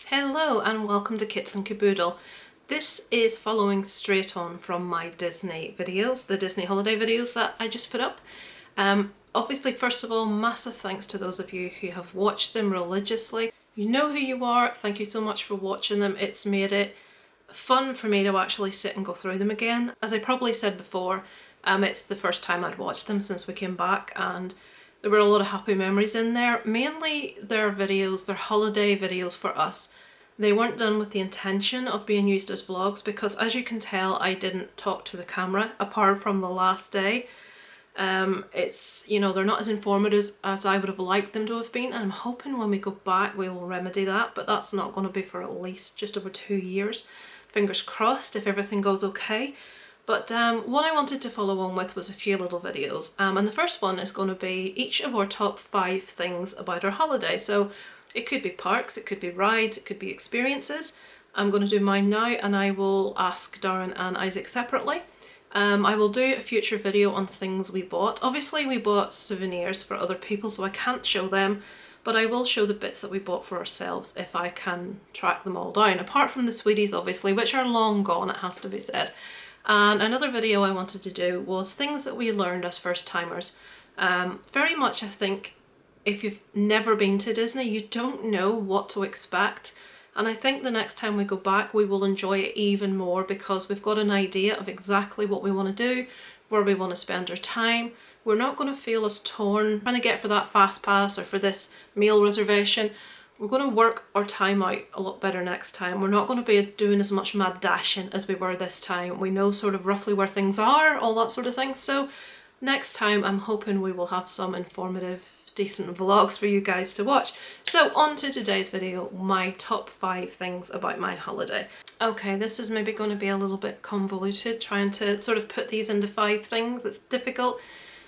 Hello and welcome to Kit and Caboodle. This is following straight on from my Disney videos, the Disney holiday videos that I just put up. Obviously, first of all, massive thanks to those of you who have watched them religiously. You know who you are, thank you so much for watching them. It's made it fun for me to actually sit and go through them again. As I probably said before, it's the first time I'd watched them since we came back, and there were a lot of happy memories in there. Mainly their videos, their holiday videos for us. They weren't done with the intention of being used as vlogs because, as you can tell, I didn't talk to the camera apart from the last day. They're not as informative as I would have liked them to have been, and I'm hoping when we go back we will remedy that, but that's not going to be for at least just over 2 years. Fingers crossed if everything goes okay. But what I wanted to follow on with was a few little videos, and the first one is going to be each of our top 5 things about our holiday. So it could be parks, it could be rides, it could be experiences. I'm going to do mine now, and I will ask Darren and Isaac separately. I will do a future video on things we bought. Obviously we bought souvenirs for other people, so I can't show them, but I will show the bits that we bought for ourselves if I can track them all down, apart from the sweeties obviously, which are long gone, it has to be said. And another video I wanted to do was things that we learned as first timers. Very much, I think, if you've never been to Disney, you don't know what to expect. And I think the next time we go back, we will enjoy it even more because we've got an idea of exactly what we want to do, where we want to spend our time. We're not going to feel as torn trying to get for that fast pass or for this meal reservation. We're going to work our time out a lot better next time. We're not going to be doing as much mad dashing as we were this time. We know sort of roughly where things are, all that sort of thing. So next time I'm hoping we will have some informative, decent vlogs for you guys to watch. So on to today's video, my top 5 things about my holiday. Okay, this is maybe going to be a little bit convoluted, trying to sort of put these into 5 things. It's difficult.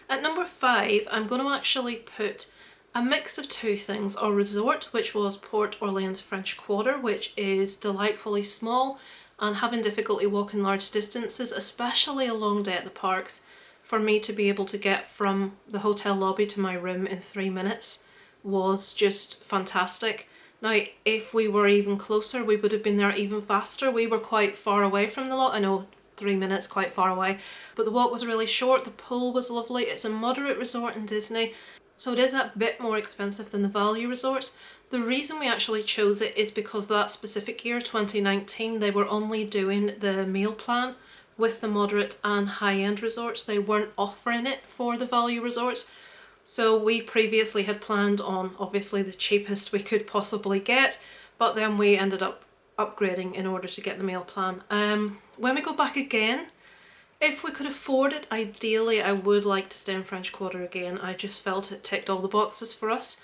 At number 5, I'm going to actually put a mix of 2 things. Our resort, which was Port Orleans French Quarter, which is delightfully small, and having difficulty walking large distances, especially a long day at the parks, for me to be able to get from the hotel lobby to my room in 3 minutes was just fantastic. Now, if we were even closer, we would have been there even faster. We were quite far away from the lot. I know 3 minutes, quite far away, but the walk was really short. The pool was lovely. It's a moderate resort in Disney, so it is a bit more expensive than the value resorts. The reason we actually chose it is because that specific year, 2019, they were only doing the meal plan with the moderate and high-end resorts. They weren't offering it for the value resorts. So we previously had planned on obviously the cheapest we could possibly get, but then we ended up upgrading in order to get the meal plan. When we go back again, if we could afford it, ideally I would like to stay in French Quarter again. I just felt it ticked all the boxes for us.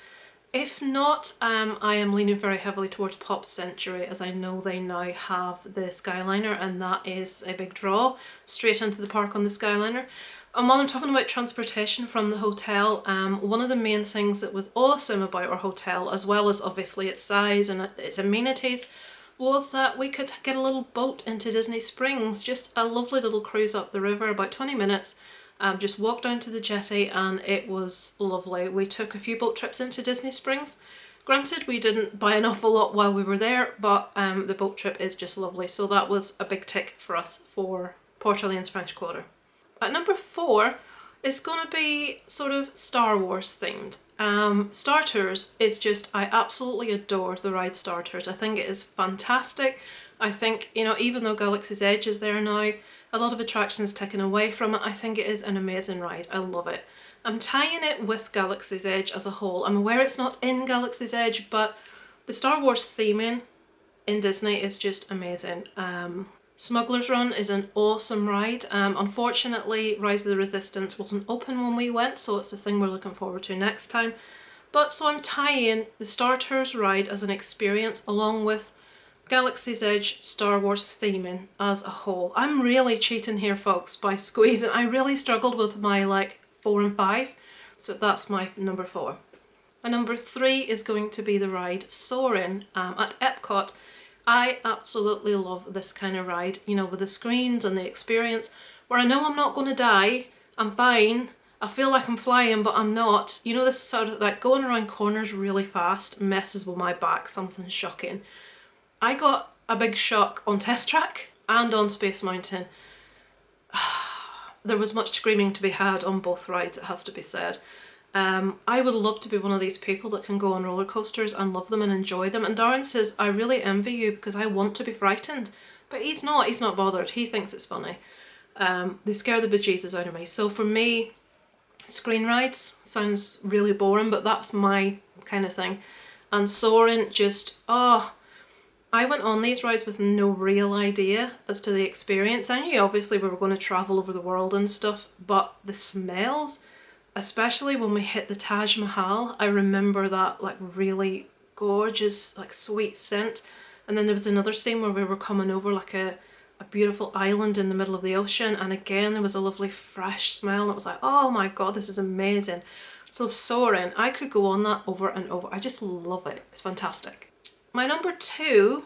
If not, I am leaning very heavily towards Pop Century, as I know they now have the Skyliner, and that is a big draw straight into the park on the Skyliner. And while I'm talking about transportation from the hotel, one of the main things that was awesome about our hotel, as well as obviously its size and its amenities, was that we could get a little boat into Disney Springs, just a lovely little cruise up the river, about 20 minutes. Just walked down to the jetty and it was lovely. We took a few boat trips into Disney Springs. Granted, we didn't buy an awful lot while we were there, but the boat trip is just lovely. So that was a big tick for us for Port Orleans French Quarter. At number 4 is going to be sort of Star Wars themed. Star Tours is just, I absolutely adore the ride Star Tours. I think it is fantastic. I think, even though Galaxy's Edge is there now, a lot of attractions taken away from it, I think it is an amazing ride. I love it. I'm tying it with Galaxy's Edge as a whole. I'm aware it's not in Galaxy's Edge, but the Star Wars theming in Disney is just amazing. Smuggler's Run is an awesome ride. Unfortunately, Rise of the Resistance wasn't open when we went, so it's the thing we're looking forward to next time. But so I'm tying the Star Tours ride as an experience along with Galaxy's Edge Star Wars theming as a whole. I'm really cheating here, folks, by squeezing. I really struggled with my 4 and 5, so that's my number 4. My number 3 is going to be the ride Soarin' at Epcot. I absolutely love this kind of ride, with the screens and the experience, where I know I'm not going to die, I'm fine, I feel like I'm flying but I'm not. This sort of going around corners really fast messes with my back, something shocking. I got a big shock on Test Track and on Space Mountain. There was much screaming to be had on both rides, it has to be said. I would love to be one of these people that can go on roller coasters and love them and enjoy them. And Darren says, I really envy you because I want to be frightened. But he's not bothered. He thinks it's funny. They scare the bejesus out of me. So for me, screen rides sounds really boring, but that's my kind of thing. And Soarin' just, I went on these rides with no real idea as to the experience. I knew obviously we were going to travel over the world and stuff, but the smells, especially when we hit the Taj Mahal, I remember that like really gorgeous, like sweet scent. And then there was another scene where we were coming over like a beautiful island in the middle of the ocean, and again there was a lovely fresh smell, and it was like, oh my god, this is amazing. So Soarin', I could go on that over and over. I just love it. It's fantastic. My number 2,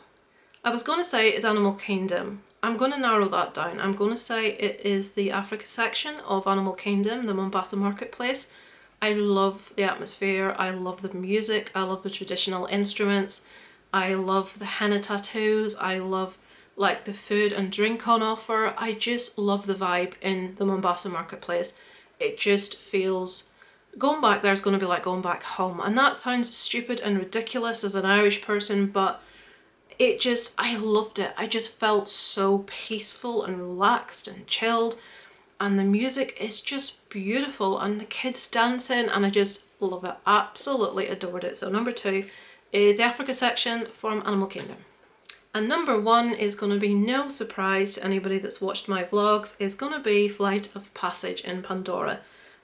I was going to say is Animal Kingdom. I'm going to narrow that down. I'm going to say it is the Africa section of Animal Kingdom, the Mombasa Marketplace. I love the atmosphere, I love the music, I love the traditional instruments, I love the henna tattoos, I love like the food and drink on offer. I just love the vibe in the Mombasa Marketplace. It just feels, going back there is going to be like going back home. And that sounds stupid and ridiculous as an Irish person, but it just, I loved it. I just felt so peaceful and relaxed and chilled. And the music is just beautiful, and the kids dancing, and I just love it. Absolutely adored it. So number 2 is the Africa section from Animal Kingdom. And number 1 is going to be no surprise to anybody that's watched my vlogs, is going to be Flight of Passage in Pandora.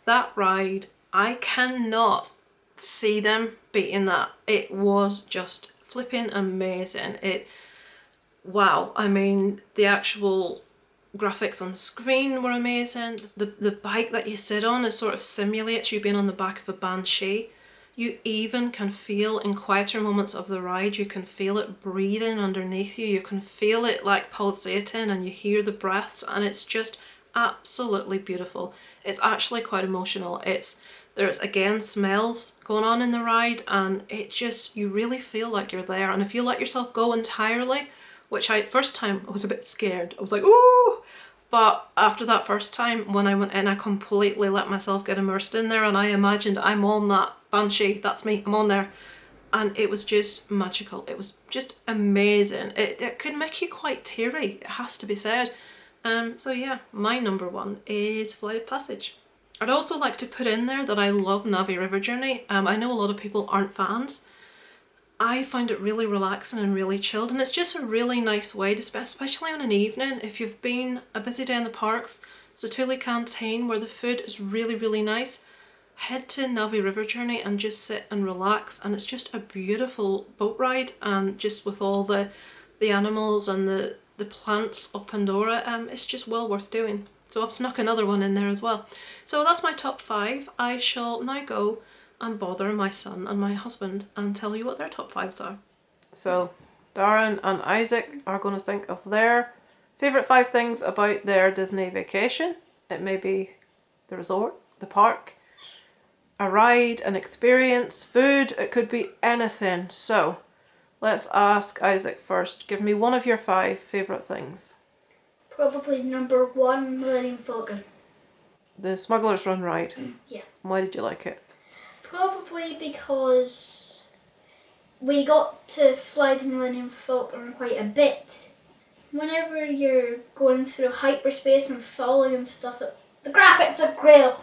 That ride, I cannot see them beating that. It was just flipping amazing. Wow, I mean, the actual graphics on the screen were amazing. The bike that you sit on is sort of simulates you being on the back of a banshee. You even can feel in quieter moments of the ride, you can feel it breathing underneath you. You can feel it like pulsating, and you hear the breaths, and it's just absolutely beautiful. It's actually quite emotional. There's again smells going on in the ride, and it just, you really feel like you're there. And if you let yourself go entirely, which first time I was a bit scared. I was like, ooh! But after that first time, when I went in, I completely let myself get immersed in there, and I imagined I'm on that banshee. That's me. I'm on there. And it was just magical. It was just amazing. It could make you quite teary, it has to be said. So yeah, my number 1 is Flight of Passage. I'd also like to put in there that I love Navi River Journey. I know a lot of people aren't fans. I find it really relaxing and really chilled, and it's just a really nice way to, especially on an evening, if you've been a busy day in the parks, Zatuli Canteen, where the food is really, really nice, head to Navi River Journey and just sit and relax. And it's just a beautiful boat ride, and just with all the animals and the plants of Pandora, it's just well worth doing. So I've snuck another one in there as well. So that's my top 5. I shall now go and bother my son and my husband and tell you what their top 5s are. So Darren and Isaac are going to think of their favourite 5 things about their Disney vacation. It may be the resort, the park, a ride, an experience, food, it could be anything. So let's ask Isaac first. Give me one of your 5 favourite things. Probably number 1, Millennium Falcon. The Smuggler's Run ride? Yeah. Why did you like it? Probably because we got to fly the Millennium Falcon quite a bit. Whenever you're going through hyperspace and falling and stuff, the graphics are great.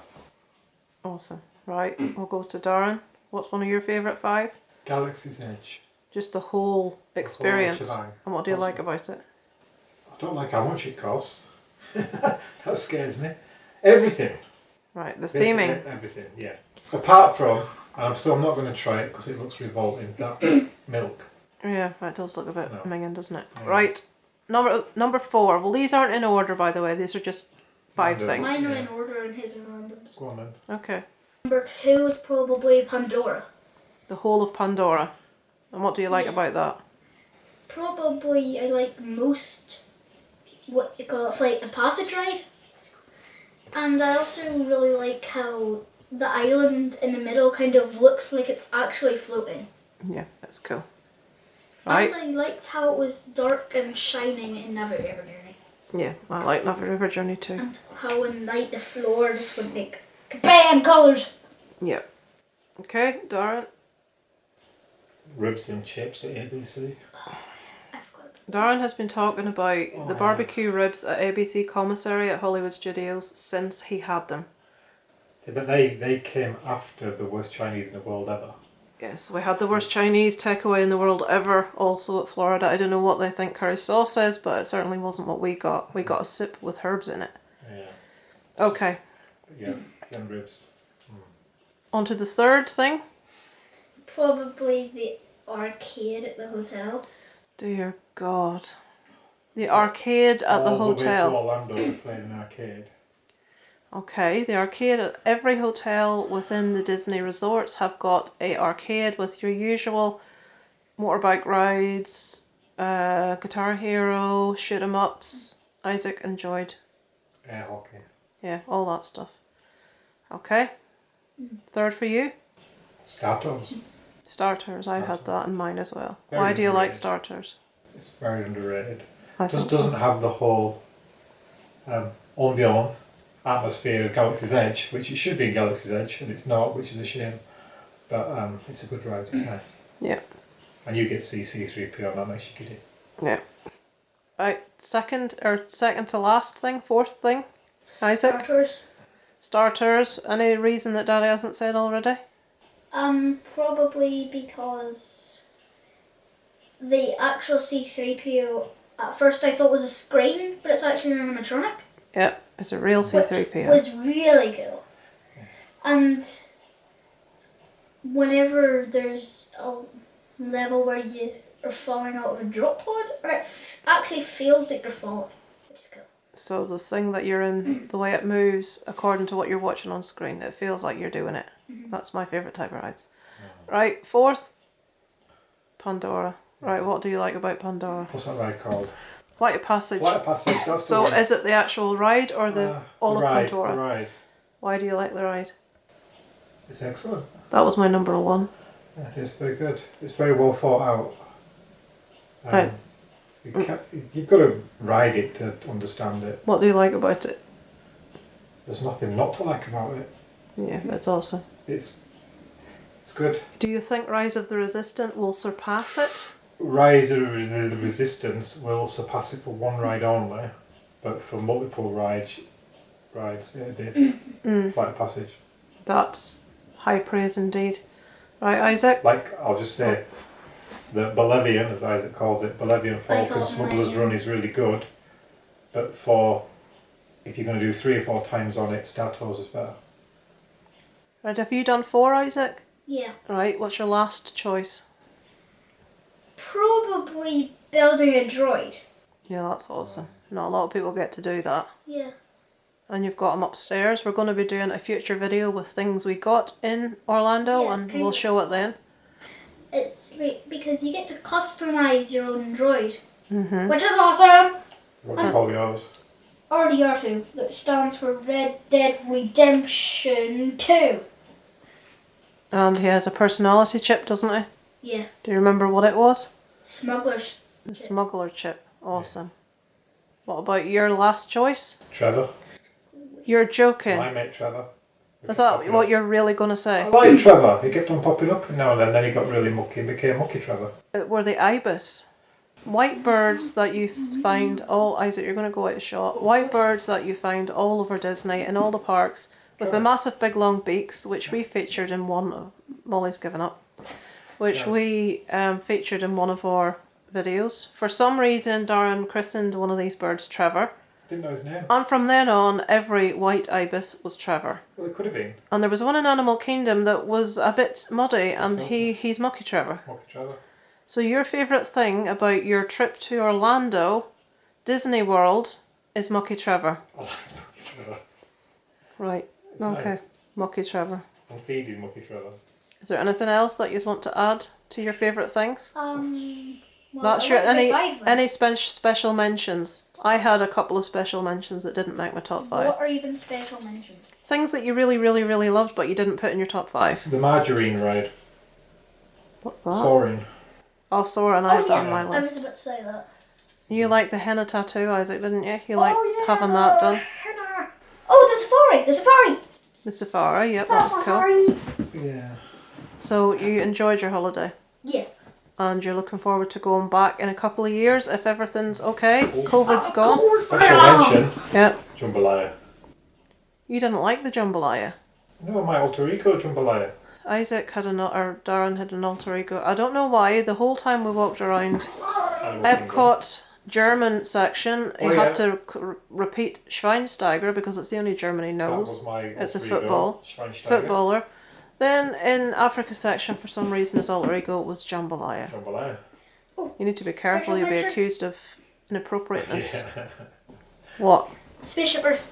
Awesome. Right, we'll go to Darren. What's one of your favourite 5? Galaxy's Edge. Just the whole experience. The whole and what do you like about it? I don't like how much it costs. That scares me. Everything. Right, the Basically, theming. everything, yeah. Apart from, and I'm still not going to try it because it looks revolting, that milk. Yeah, that does look a bit minging, doesn't it? Yeah. Right, number 4. Well, these aren't in order, by the way. These are just 5 things. Mine are in order and his are randoms. Go on then. Okay. Number 2 is probably Pandora. The whole of Pandora. And what do you like about that? Probably I like most what you call it, Flight of Passage ride. And I also really like how the island in the middle kind of looks like it's actually floating. Yeah, that's cool. Right? And I liked how it was dark and shining in Never Ever Journey. Yeah, I like Never River Journey too. And how in night the floor just went like bam colours. Yep. Okay, Darren. Ribs and chips at ABC. I forgot. Darren has been talking about Oh, the yeah. barbecue ribs at ABC Commissary at Hollywood Studios since he had them. Yeah, but they came after the worst Chinese in the world ever. Yes, we had the worst Chinese takeaway in the world ever, also at Florida. I don't know what they think curry sauce is, but it certainly wasn't what we got. We got a soup with herbs in it. Yeah. Okay, But yeah, them ribs. on to the third thing. Probably the arcade at the hotel. Dear God. The arcade at the All the way to hotel. Orlando to play in an arcade. Okay, the arcade at every hotel within the Disney resorts have got a arcade with your usual motorbike rides, Guitar Hero, shoot 'em ups. Isaac enjoyed. Air hockey. Yeah, all that stuff. Okay. Third for you? Starters. Starters. I had that in mine as well. Very Why do you like underrated. starters? It's very underrated. I Just think so. doesn't have the whole ambiance, atmosphere of Galaxy's Edge, which it should be in Galaxy's Edge, and it's not, which is a shame. But it's a good ride, it's nice. Yeah. And you get to see C-3PO, and that makes you giddy. Yeah. Right, second to last thing, fourth thing, Isaac? Starters. Starters. Any reason that Daddy hasn't said already? Probably because the actual C-3PO at first I thought was a screen, but it's actually an animatronic. Yep, it's a real C-3PO. Which was really cool. And whenever there's a level where you are falling out of a drop pod, and it actually feels like you're falling. It's cool. So the thing that you're in, the way it moves according to what you're watching on screen, it feels like you're doing it. That's my favourite type of rides. Right, fourth, Pandora. Right, what do you like about Pandora? What's that ride called? Flight of Passage. Flight of Passage, that's So the one. is it the actual ride or the all of ride, Pandora? The ride. Why do you like the ride? It's excellent. That was my number one. Yeah, it's very good. It's very well thought out. Right. You've got to ride it to understand it. What do you like about it? There's nothing not to like about it. Yeah, it's awesome. It's good. Do you think Rise of the Resistant will surpass it? Rise of the Resistance will surpass it for one ride only, but for multiple rides it'd be Flight of Passage. That's high praise indeed. Right, Isaac? Like, I'll just say, the Bolivian, as Isaac calls it, Bolivian Falcon Smuggler's Run is really good, but if you're going to do 3 or 4 times on it, Star Tours is better. Right, have you done 4, Isaac? Yeah. Right, what's your last choice? Probably building a droid. Yeah, that's awesome. Not a lot of people get to do that. Yeah. And you've got them upstairs. We're going to be doing a future video with things we got in Orlando, Yeah, and kind we'll of. show it then. It's like because you get to customize your own droid, Mm-hmm. which is awesome. What do you call yours? RDR2, that stands for Red Dead Redemption 2. And he has a personality chip, doesn't he? Yeah. Do you remember what it was? Smugglers. The smuggler chip. Awesome. What about your last choice? Trevor. You're joking. My mate Trevor. Is that what you're really going to I say? like Trevor. He kept on popping up now and then he got really mucky and became Mucky Trevor. Were the ibis. White birds that you find all... Isaac, you're going to go out of shot. White birds that you find all over Disney, in all the parks, with the massive big long beaks, which we featured in one of... Molly's given up. Which Yes. we featured in one of our videos. For some reason, Darren christened one of these birds Trevor. Didn't know his name. And from then on, every white ibis was Trevor. Well, it could have been And there was one in Animal Kingdom that was a bit muddy, and he's Mucky Trevor. Mucky Trevor. So your favourite thing about your trip to Orlando, Disney World, is Mucky Trevor. I like Mucky Trevor. Right, It's okay. nice. Mucky Trevor. I'm feeding Mucky Trevor. Is there anything else that you want to add to your favourite things? Well, That's I your like the 5 then. any special mentions? I had a couple of special mentions that didn't make my top 5. What are even special mentions? Things that you really, really, really loved, but you didn't put in your top 5. The margarine ride. What's that? Soaring. Oh, Sora and I had that on my I was list. about to say that. You liked the henna tattoo, Isaac, didn't you? You Oh, liked yeah, having that done. henna. Oh, the safari. The safari, yep, that was cool. Safari. Yeah. So you enjoyed your holiday? Yeah. And you're looking forward to going back in a couple of years if everything's okay? COVID's gone? Special mention, Yeah. jambalaya. You didn't like the jambalaya? No, my alter ego jambalaya. Isaac had or Darren had an alter ego. I don't know why. The whole time we walked around Epcot German section, he had to repeat Schweinsteiger because it's the only German he knows. That was my It's a alter ego, footballer. Then in Africa section, for some reason, his alter ego was jambalaya. Jambalaya. You need to be careful. You'll be accused of inappropriateness. Yeah. What? Spaceship Earth.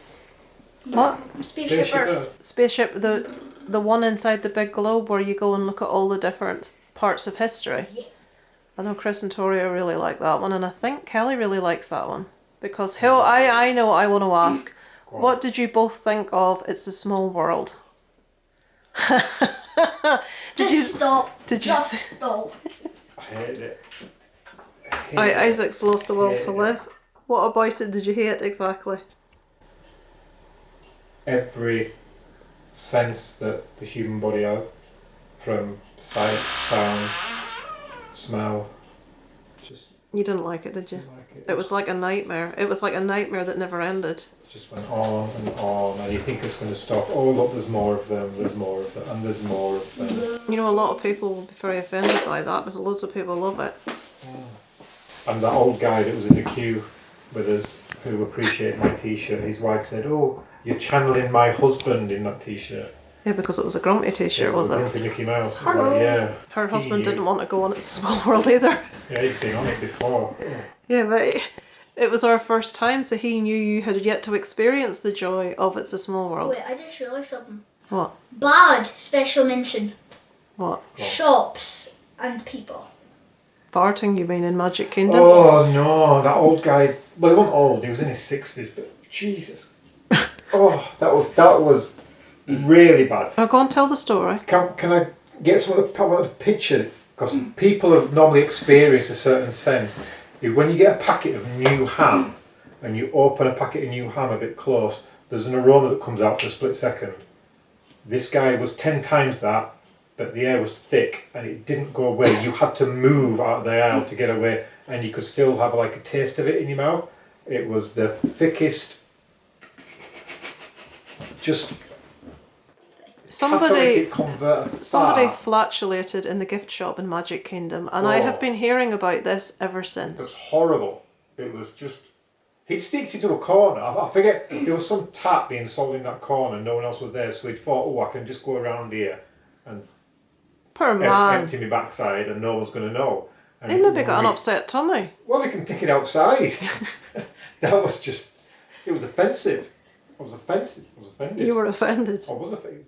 What? Spaceship Earth. Spaceship, the one inside the big globe where you go and look at all the different parts of history. Yeah. I know Chris and Toria really like that one, and I think Kelly really likes that one. Because I know what I want to ask. What did you both think of It's a Small World? Stop. Did you Just see? stop. I hated it. Isaac's lost the will to live. What about it did you hate exactly? Every sense that the human body has, from sight, sound, smell, just You didn't like it, did you? didn't like it. It was like a nightmare. It was like a nightmare that never ended. Just went on, and you think it's going to stop. Oh look, there's more of them, there's more of them, and there's more of them. You know, a lot of people will be very offended by that, but loads of people love it. And that old guy that was in the queue with us, who appreciated my t-shirt, his wife said, "Oh, you're channeling my husband in that t-shirt." Yeah, because it was a grumpy t-shirt, was it? Grumpy Mickey Mouse. Like, yeah. Her husband He didn't want to go on It's a Small World either. Yeah, he'd been on it before. Yeah, but it was our first time, so he knew you had yet to experience the joy of It's a Small World. Wait, I just realised something. What? Bad special mention. What? Shops and people. Farting, you mean, in Magic Kingdom? Oh no, that old guy. Well, he wasn't old. He was in his 60s, but Jesus. Oh, that was really bad. Now go and tell the story. Can I get someone to picture? Because people have normally experienced a certain sense. When you get a packet of new ham and you open a packet of new ham a bit close, there's an aroma that comes out for a split second. This guy was 10 times that, but the air was thick and it didn't go away. You had to move out of the aisle to get away, and you could still have like a taste of it in your mouth. It was the thickest, just Somebody catalytic converter fart. flatulated in the gift shop in Magic Kingdom, and I have been hearing about this ever It was since. horrible. It was just... He'd sticked it to a corner. I forget, there was some tap being sold in that corner, no one else was there, so he'd thought, oh, I can just go around here and Poor man. empty my backside and no one's going to know. And He maybe got an upset tummy. Well, they can take it outside. That was just... It was offensive. I was offended. You were offended. I was offended.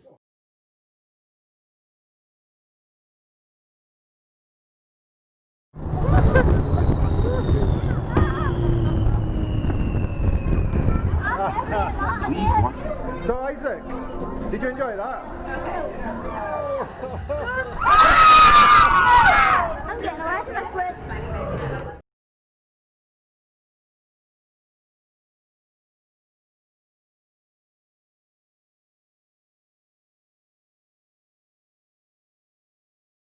So Isaac, did you enjoy that?